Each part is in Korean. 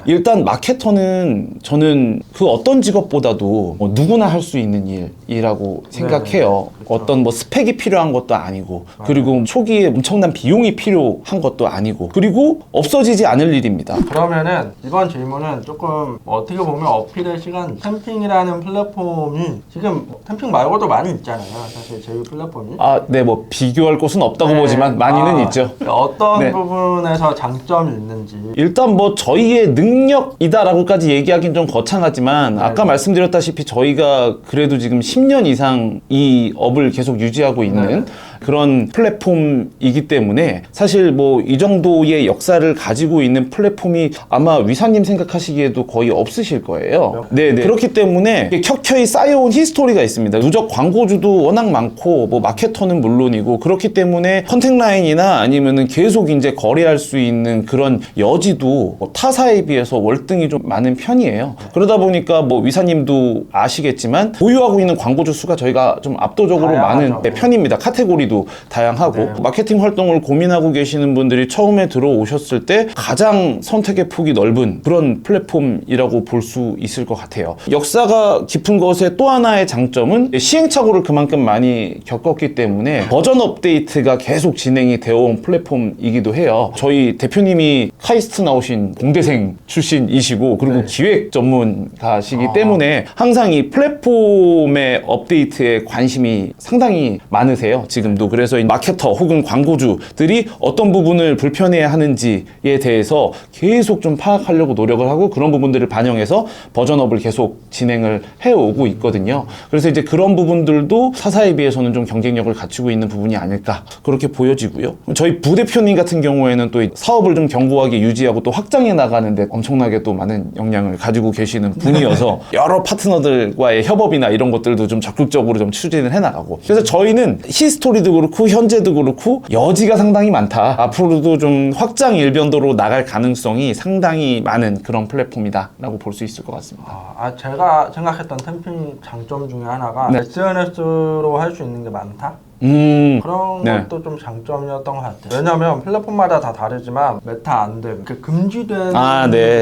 일단 마케터는 저는 그 어떤 직업보다도 뭐 누구나 할 수 있는 일이라고 생각해요. 그렇죠. 어떤 뭐 스펙이 필요한 것도 아니고, 그리고 초기에 엄청난 비용이 필요한 것도 아니고, 그리고 없어지지 않을 일입니다. 그러면은 이번 질문은 조금 어떻게 보면 어필의 시간, 캠핑이라는 플랫폼이 지금 캠핑 말고도 많이 있잖아요. 사실 저희 플랫폼이. 네, 뭐 비교할 곳은 없다고 보지만 많이는 있죠. 어떤 네. 부분에서 장점이 있는지. 일단 뭐 저희의 능력이다라고까지 얘기하긴 좀 거창하지만 아까 말씀드렸다시피 저희가 그래도 지금 10년 이상 이 업을 계속 유지하고 있는 그런 플랫폼이기 때문에 사실 뭐 이 정도의 역사를 가지고 있는 플랫폼이 아마 위사님 생각하시기에도 거의 없으실 거예요. 네네. 그렇기 때문에 켜켜이 쌓여온 히스토리가 있습니다. 누적 광고주도 워낙 많고 뭐 마케터는 물론이고 그렇기 때문에 컨택 라인이나 아니면은 계속 이제 거래할 수 있는 그런 여지도 뭐 타사에 비해서 월등히 좀 많은 편이에요. 그러다 보니까 뭐 위사님도 아시겠지만 보유하고 있는 광고주 수가 저희가 좀 압도적으로 많은 편입니다. 카테고리도 다양하고 마케팅 활동을 고민하고 계시는 분들이 처음에 들어오셨을 때 가장 선택의 폭이 넓은 그런 플랫폼이라고 볼 수 있을 것 같아요. 역사가 깊은 것의 또 하나의 장점은 시행착오를 그만큼 많이 겪었기 때문에 버전 업데이트가 계속 진행이 되어 온 플랫폼이기도 해요. 저희 대표님이 카이스트 나오신 공대생 출신이시고 그리고 기획 전문가시기 때문에 항상 이 플랫폼의 업데이트에 관심이 상당히 많으세요. 지금도. 그래서 이 마케터 혹은 광고주들이 어떤 부분을 불편해야 하는지에 대해서 계속 좀 파악하려고 노력을 하고 그런 부분들을 반영해서 버전업을 계속 진행을 해오고 있거든요. 그래서 이제 그런 부분들도 타사에 비해서는 좀 경쟁력을 갖추고 있는 부분이 아닐까 그렇게 보여지고요. 저희 부대표님 같은 경우에는 또 사업을 좀 견고하게 유지하고 또 확장해 나가는데 엄청나게 또 많은 역량을 가지고 계시는 분이어서 여러 파트너들과의 협업이나 이런 것들도 좀 적극적으로 좀 추진을 해나가고 그래서 저희는 히스토리도 그렇고 현재도 그렇고 여지가 상당히 많다. 앞으로도 좀 확장 일변도로 나갈 가능성이 상당히 많은 그런 플랫폼이다 라고 볼 수 있을 것 같습니다. 제가 생각했던 캠핑 장점 중에 하나가 SNS로 할 수 있는 게 많다? 그런 것도 좀 장점이었던 것 같아요. 왜냐면 플랫폼마다 다 다르지만 메타 안 돼. 금지된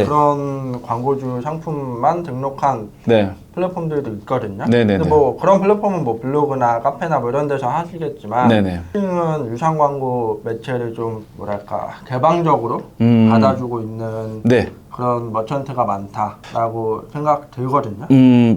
그런 광고주 상품만 등록한 플랫폼들도 있거든요. 근데 뭐 그런 플랫폼은 뭐 블로그나 카페나 뭐 이런 데서 하시겠지만 캠핑은 유상 광고 매체를 좀 뭐랄까 개방적으로 받아주고 있는 그런 머천트가 많다라고 생각 들거든요.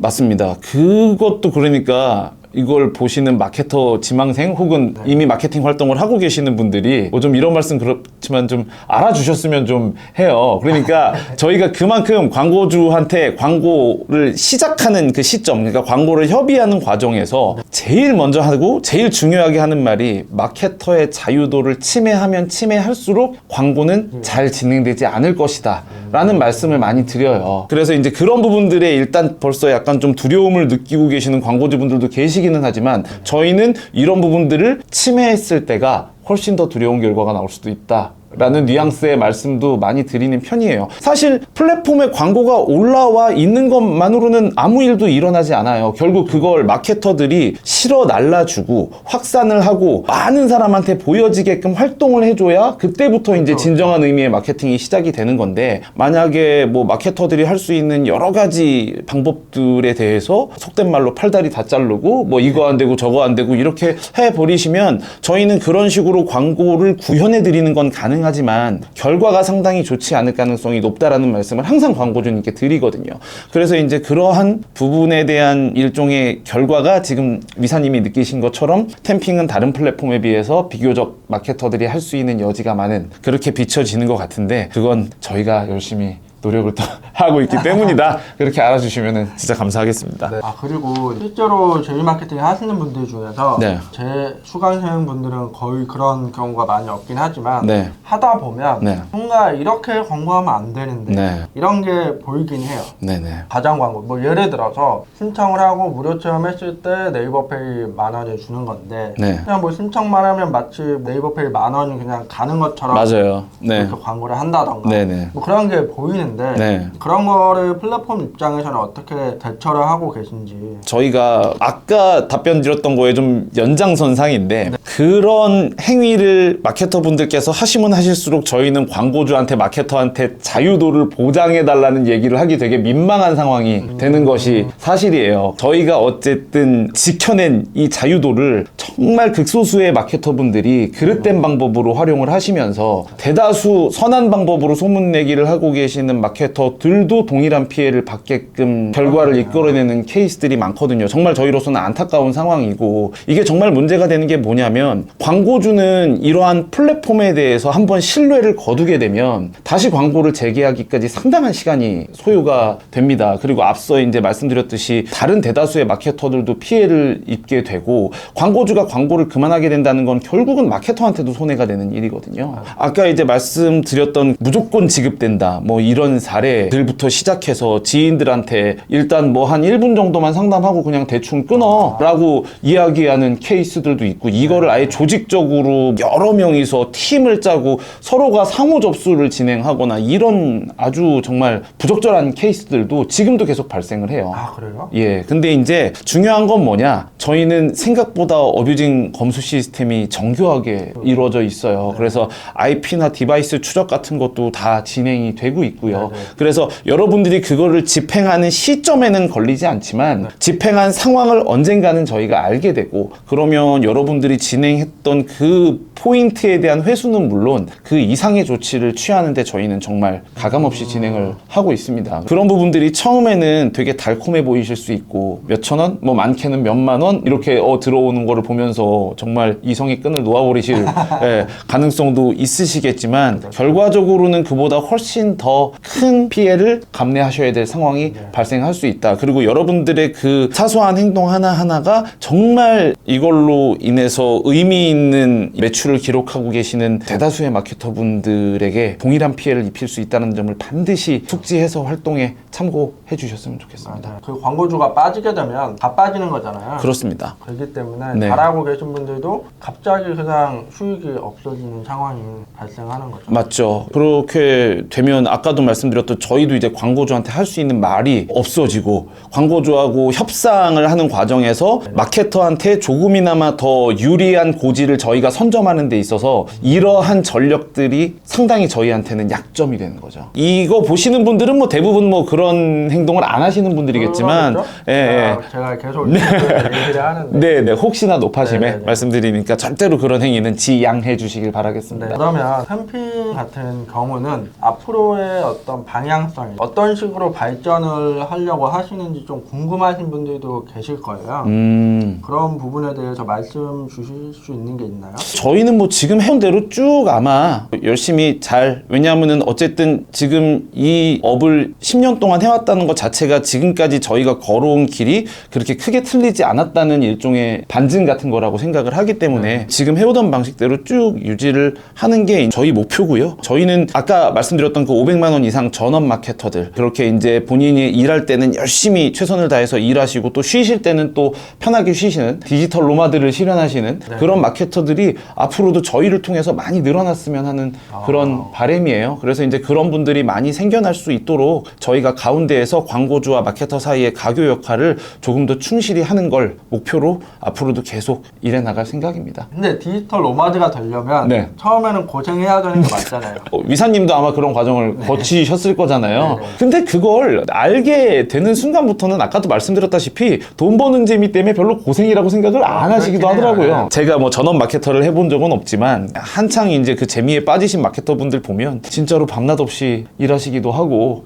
맞습니다. 그것도 그러니까 이걸 보시는 마케터 지망생 혹은 이미 마케팅 활동을 하고 계시는 분들이 뭐 좀 이런 말씀 그렇지만 좀 알아주셨으면 좀 해요. 그러니까 저희가 그만큼 광고주한테 광고를 시작하는 그 시점, 그러니까 광고를 협의하는 과정에서 제일 먼저 하고 제일 중요하게 하는 말이 마케터의 자유도를 침해하면 침해할수록 광고는 잘 진행되지 않을 것이다 라는 말씀을 많이 드려요. 그래서 이제 그런 부분들에 일단 벌써 약간 좀 두려움을 느끼고 계시는 광고주분들도 계시기는 하지만 저희는 이런 부분들을 침해했을 때가 훨씬 더 두려운 결과가 나올 수도 있다 라는 뉘앙스의 말씀도 많이 드리는 편이에요. 사실 플랫폼에 광고가 올라와 있는 것만으로는 아무 일도 일어나지 않아요. 결국 그걸 마케터들이 실어 날라주고 확산을 하고 많은 사람한테 보여지게끔 활동을 해줘야 그때부터 이제 진정한 의미의 마케팅이 시작이 되는 건데 만약에 뭐 마케터들이 할 수 있는 여러 가지 방법들에 대해서 속된 말로 팔다리 다 자르고 뭐 이거 안 되고 저거 안 되고 이렇게 해버리시면 저희는 그런 식으로 광고를 구현해 드리는 건 가능하지만 결과가 상당히 좋지 않을 가능성이 높다라는 말씀을 항상 광고주님께 드리거든요. 그래서 이제 그러한 부분에 대한 일종의 결과가 지금 위사님이 느끼신 것처럼 캠핑은 다른 플랫폼에 비해서 비교적 마케터들이 할 수 있는 여지가 많은 그렇게 비춰지는 것 같은데 그건 저희가 열심히 노력을 또 하고 있기 때문이다. 그렇게 알아주시면 진짜 감사하겠습니다. 그리고 실제로 제휴 마케팅 하시는 분들 중에서 제 수강생 분들은 거의 그런 경우가 많이 없긴 하지만 하다 보면 뭔가 이렇게 광고하면 안 되는데 이런 게 보이긴 해요. 가장 광고 뭐 예를 들어서 신청을 하고 무료 체험했을 때 네이버페이 10,000원을 주는 건데 그냥 뭐 신청만 하면 마치 네이버페이 10,000원이 그냥 가는 것처럼 그렇게 광고를 한다던가 뭐 그런 게 보이는데 있는데 네. 그런 거를 플랫폼 입장에서는 어떻게 대처를 하고 계신지. 저희가 아까 답변 드렸던 거에 좀 연장선상인데 그런 행위를 마케터분들께서 하시면 하실수록 저희는 광고주한테 마케터한테 자유도를 보장해달라는 얘기를 하기 되게 민망한 상황이 되는 것이 사실이에요. 저희가 어쨌든 지켜낸 이 자유도를 정말 극소수의 마케터분들이 그릇된 방법으로 활용을 하시면서 대다수 선한 방법으로 소문내기를 하고 계시는 마케터들도 동일한 피해를 받게끔 결과를 이끌어내는 케이스들이 많거든요. 정말 저희로서는 안타까운 상황이고, 이게 정말 문제가 되는 게 뭐냐면 광고주는 이러한 플랫폼에 대해서 한번 신뢰를 거두게 되면 다시 광고를 재개하기까지 상당한 시간이 소요가 됩니다. 그리고 앞서 이제 말씀드렸듯이 다른 대다수의 마케터들도 피해를 입게 되고, 광고주가 광고를 그만하게 된다는 건 결국은 마케터한테도 손해가 되는 일이거든요. 아까 이제 말씀드렸던 무조건 지급된다 뭐 이런 사례들부터 시작해서 지인들한테 일단 뭐 한 1분 정도만 상담하고 그냥 대충 끊어 라고 이야기하는 케이스들도 있고, 이거를 아예 조직적으로 여러 명이서 팀을 짜고 서로가 상호 접수를 진행하거나 이런 아주 정말 부적절한 케이스들도 지금도 계속 발생을 해요. 아, 그래요? 예. 근데 이제 중요한 건 뭐냐? 저희는 생각보다 어뷰징 검수 시스템이 정교하게 이루어져 있어요. 그래서 IP나 디바이스 추적 같은 것도 다 진행이 되고 있고요. 그래서 여러분들이 그거를 집행하는 시점에는 걸리지 않지만 집행한 상황을 언젠가는 저희가 알게 되고, 그러면 여러분들이 진행했던 그 포인트에 대한 회수는 물론 그 이상의 조치를 취하는데 저희는 정말 가감없이 진행을 하고 있습니다. 그런 부분들이 처음에는 되게 달콤해 보이실 수 있고, 몇천 원, 뭐 많게는 몇만 원 이렇게 들어오는 거를 보면서 정말 이성의 끈을 놓아버리실 예, 가능성도 있으시겠지만, 결과적으로는 그보다 훨씬 더 큰 피해를 감내하셔야 될 상황이 발생할 수 있다. 그리고 여러분들의 그 사소한 행동 하나하나가 정말 이걸로 인해서 의미 있는 매출을 기록하고 계시는 대다수의 마케터분들에게 동일한 피해를 입힐 수 있다는 점을 반드시 숙지해서 활동에 참고해 주셨으면 좋겠습니다. 맞아요. 그 광고주가 빠지게 되면 다 빠지는 거잖아요. 그렇습니다. 그렇기 때문에 네. 잘하고 계신 분들도 갑자기 그냥 수익이 없어지는 상황이 발생하는 거죠. 맞죠. 그렇게 되면 아까도 말씀드렸던 저희도 이제 광고주한테 할 수 있는 말이 없어지고, 광고주하고 협상을 하는 과정에서 마케터한테 조금이나마 더 유리한 고지를 저희가 선점하는 데 있어서 이러한 전력들이 상당히 저희한테는 약점이 되는 거죠. 이거 보시는 분들은 뭐 대부분 뭐 그런 행동을 안 하시는 분들이겠지만, 제가 계속 얘기를 하는데 네네, 혹시나 높아심에 네네네. 말씀드리니까 절대로 그런 행위는 지양해 주시길 바라겠습니다. 네, 그러면 캠핑 같은 경우는 앞으로의 어떤 방향성, 어떤 식으로 발전을 하려고 하시는지 좀 궁금하신 분들도 계실 거예요. 그런 부분에 대해서 말씀 주실 수 있는 게 있나요? 저희는 뭐 지금 해온 대로 쭉 아마 열심히 왜냐하면은 어쨌든 지금 이 업을 10년 동안 해왔다는 것 자체가 지금까지 저희가 걸어온 길이 그렇게 크게 틀리지 않았다는 일종의 반증 같은 거라고 생각을 하기 때문에 지금 해오던 방식대로 쭉 유지를 하는 게 저희 목표고요. 저희는 아까 말씀드렸던 그 500만 원 이상 전업 마케터들, 그렇게 이제 본인이 일할 때는 열심히 최선을 다해서 일하시고 또 쉬실 때는 또 편하게 쉬시는 디지털 노마드를 실현하시는 그런 마케터들이 앞으로도 저희를 통해서 많이 늘어났으면 하는 그런 바람이에요. 그래서 이제 그런 분들이 많이 생겨날 수 있도록 저희가 가운데에서 광고주와 마케터 사이의 가교 역할을 조금 더 충실히 하는 걸 목표로 앞으로도 계속 일해 나갈 생각입니다. 근데 디지털 노마드가 되려면 네. 처음에는 고생해야 되는 게 맞잖아요. 위사님도 아마 그런 과정을 거치셨을 거잖아요. 근데 그걸 알게 되는 순간부터는 아까도 말씀드렸다시피 돈 버는 재미 때문에 별로 고생이라고 생각을 안 하시기도 하더라고요. 제가 뭐 전업 마케터를 해본 적은 없지만 한창 이제 그 재미에 빠지신 마케터분들 보면 진짜로 밤낮 없이 일하시기도 하고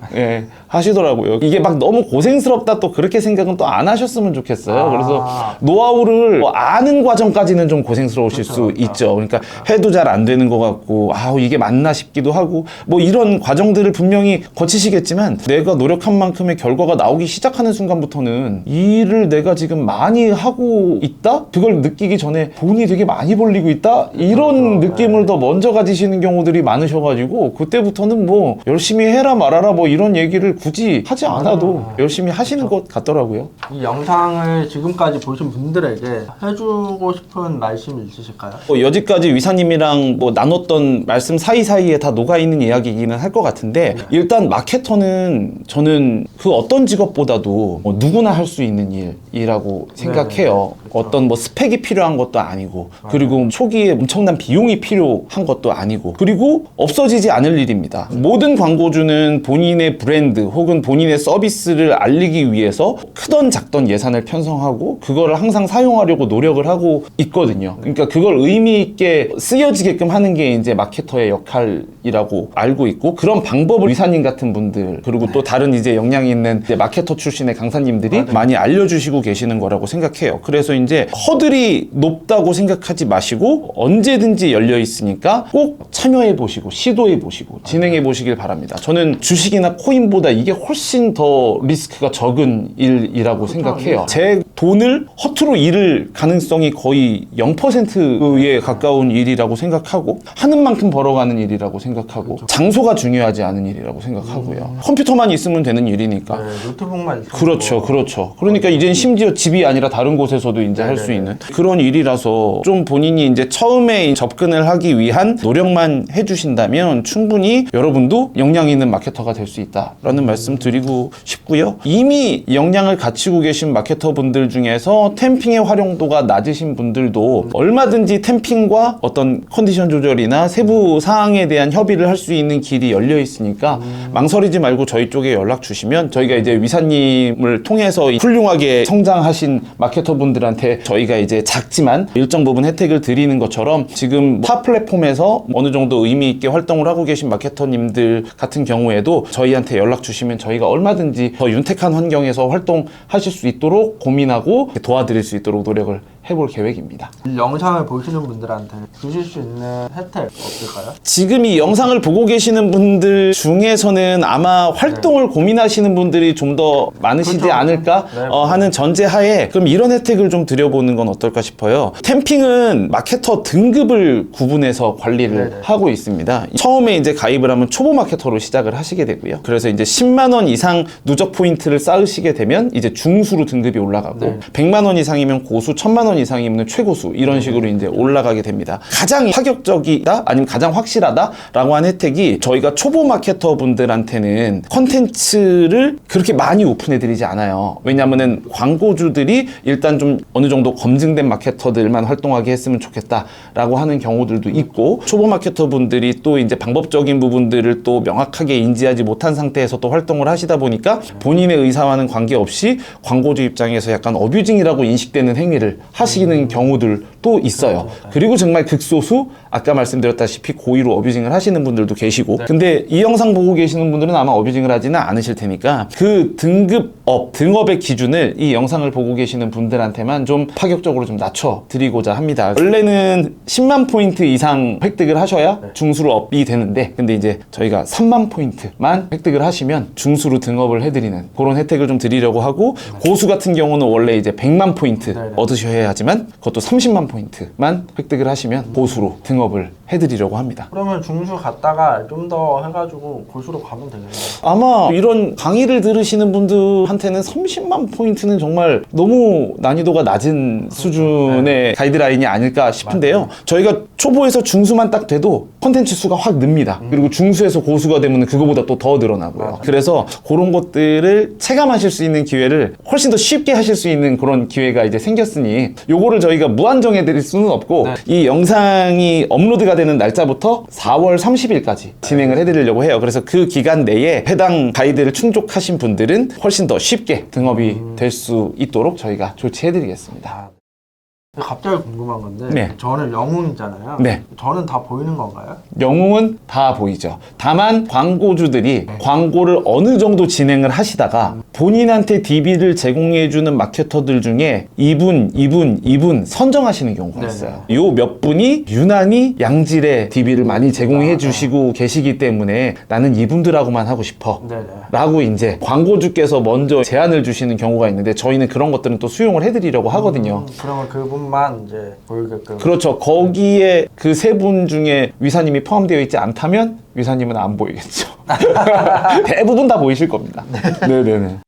하시더라고요. 이게 막 너무 고생스럽다 또 그렇게 생각은 또 안 하셨으면 좋겠어요. 그래서 노하우를 뭐 아는 과정까지는 좀 고생스러우실 수 있죠. 그러니까 해도 잘 안 되는 것 같고 이게 맞나 싶기도 하고 뭐 이런 과정들을 분명히 거치시겠지만, 내가 노력한 만큼의 결과가 나오기 시작하는 순간부터는 이 일을 내가 지금 많이 하고 있다? 그걸 느끼기 전에 돈이 되게 많이 벌리고 있다? 이런 느낌을 더 먼저 가지시는 경우들이 많으셔가지고 그때부터는 뭐 열심히 해라 말아라 뭐 이런 얘기를 굳이 하지 않아도 열심히 하시는 것 같더라고요. 이 영상을 지금까지 보신 분들에게 해주고 싶은 말씀이 있으실까요? 여지까지 위사님이랑 나눴던 말씀 사이사이에 다 녹아있는 이야기이기는 할 것 같은데 일단 마케터는 저는 그 어떤 직업보다도 누구나 할 수 있는 일이라고 생각해요. 어떤 스펙이 필요한 것도 아니고 그리고 초기에 엄청난 비용이 필요한 것도 아니고 그리고 없어지지 않을 일입니다. 모든 광고주는 본인의 브랜드 혹은 본인의 서비스를 알리기 위해서 크던 작던 예산을 편성하고 그거를 항상 사용하려고 노력을 하고 있거든요. 그러니까 그걸 의미 있게 쓰여지게끔 하는 게 이제 마케터의 역할이라고 알고 있고 그런 방법을 위사님 같은 분들 그리고 또 다른 이제 역량이 있는 이제 마케터 출신의 강사님들이 많이 알려주시고 계시는 거라고 생각해요. 그래서 이제 허들이 높다고 생각하지 마시고 언제든지 열려 있으니까 꼭 참여해 보시고 시도해 보시고 진행해 보시길 바랍니다. 저는 주식이나 코인보다 이게 훨씬 더 리스크가 적은 일이라고 생각해요. 제 돈을 허투루 잃을 가능성이 거의 0%에 가까운 일이라고 생각하고 하는 만큼 벌어가는 일이라고 생각하고 장소가 중요하지 않은 일이라고 생각하고요. 컴퓨터만 있으면 되는 일이니까. 노트북만 있으면 그렇죠. 그러니까 이젠 심지어 집이 아니라 다른 곳에서도 이제 할 수 있는 그런 일이라서 좀 본인이 이제 처음에 접근을 하기 위한 노력만 해주신다면 충분히 여러분도 역량 있는 마케터가 될 수 있다라는 말씀 드리고 싶고요. 이미 역량을 갖추고 계신 마케터 분들 중에서 템핑의 활용도가 낮으신 분들도 얼마든지 템핑과 어떤 컨디션 조절이나 세부 사항에 대한 협의를 할 수 있는 길이 열려 있으니까 망설이지 말고 저희 쪽에 연락 주시면 저희가 이제 위사님을 통해서 훌륭하게 성장하신 마케터 분들한테 저희가 이제 작지만 일정 부분 혜택을 드리는 것처럼 지금 타 플랫폼에서 어느 정도 의미 있게 활동을 하고 계신 마케터님들 같은 경우에도 저희한테 연락 주시면 저희가 얼마든지 더 윤택한 환경에서 활동하실 수 있도록 고민하고 도와드릴 수 있도록 노력을 해볼 계획입니다. 이 영상을 보시는 분들한테 주실 수 있는 혜택 없을까요? 지금 이 영상을 보고 계시는 분들 중에서는 아마 활동을 고민하시는 분들이 좀 더 많으시지 그렇죠. 않을까 하는 전제하에 그럼 이런 혜택을 좀 드려보는 건 어떨까 싶어요. 템핑은 마케터 등급을 구분해서 관리를 하고 있습니다. 처음에 이제 가입을 하면 초보 마케터로 시작을 하시게 되고요. 그래서 이제 10만 원 이상 누적 포인트를 쌓으시게 되면 이제 중수로 등급이 올라가고 100만 원 이상이면 고수, 1000만 원 이상이면 최고수 이런 식으로 이제 올라가게 됩니다. 가장 파격적이다 아니면 가장 확실하다라고 한 혜택이 저희가 초보 마케터 분들한테는 컨텐츠를 그렇게 많이 오픈해드리지 않아요. 왜냐하면은 광고주들이 일단 좀 어느 정도 검증된 마케터들만 활동하게 했으면 좋겠다라고 하는 경우들도 있고 초보 마케터 분들이 또 이제 방법적인 부분들을 또 명확하게 인지하지 못한 상태에서 또 활동을 하시다 보니까 본인의 의사와는 관계없이 광고주 입장에서 약간 어뷰징이라고 인식되는 행위를 하시는 경우들도 있어요. 그리고 정말 극소수 아까 말씀드렸다시피 고의로 어뷰징을 하시는 분들도 계시고 근데 이 영상 보고 계시는 분들은 아마 어뷰징을 하지는 않으실 테니까 그 등업의 기준을 이 영상을 보고 계시는 분들한테만 좀 파격적으로 좀 낮춰드리고자 합니다. 원래는 10만 포인트 이상 획득을 하셔야 중수로 업이 되는데 근데 이제 저희가 3만 포인트만 획득을 하시면 중수로 등업을 해드리는 그런 혜택을 좀 드리려고 하고 고수 같은 경우는 원래 이제 100만 포인트 얻으셔야 하지만 그것도 30만 포인트만 획득을 하시면 고수로 등업을 해드리려고 합니다. 그러면 중수 갔다가 좀 더 해가지고 고수로 가면 되겠네요. 아마 이런 강의를 들으시는 분들한테는 30만 포인트는 정말 너무 난이도가 낮은 수준의 가이드라인이 아닐까 싶은데요. 저희가 초보에서 중수만 딱 돼도 컨텐츠 수가 확 늡니다. 그리고 중수에서 고수가 되면 그거보다 또 더 늘어나고요. 그래서 그런 것들을 체감하실 수 있는 기회를 훨씬 더 쉽게 하실 수 있는 그런 기회가 이제 생겼으니 요거를 저희가 무한정해 드릴 수는 없고 이 영상이 업로드가 되는 날짜부터 4월 30일까지 진행을 해드리려고 해요. 그래서 그 기간 내에 해당 가이드를 충족하신 분들은 훨씬 더 쉽게 등업이 될 수 있도록 저희가 조치해드리겠습니다. 갑자기 궁금한 건데 저는 영웅이잖아요. 저는 다 보이는 건가요? 영웅은 다 보이죠. 다만 광고주들이 광고를 어느 정도 진행을 하시다가 본인한테 DB를 제공해주는 마케터들 중에 이분 선정하시는 경우가 있어요. 요 몇 분이 유난히 양질의 DB를 많이 제공해 주시고 계시기 때문에 나는 이분들하고만 하고 싶어 라고 이제 광고주께서 먼저 제안을 주시는 경우가 있는데 저희는 그런 것들은 또 수용을 해드리려고 하거든요. 그러면 그분만 부분만 이제 보이게끔. 그렇죠. 거기에 그 세 분 중에 위사님이 포함되어 있지 않다면 위사님은 안 보이겠죠. 대부분 다 보이실 겁니다. 네네네.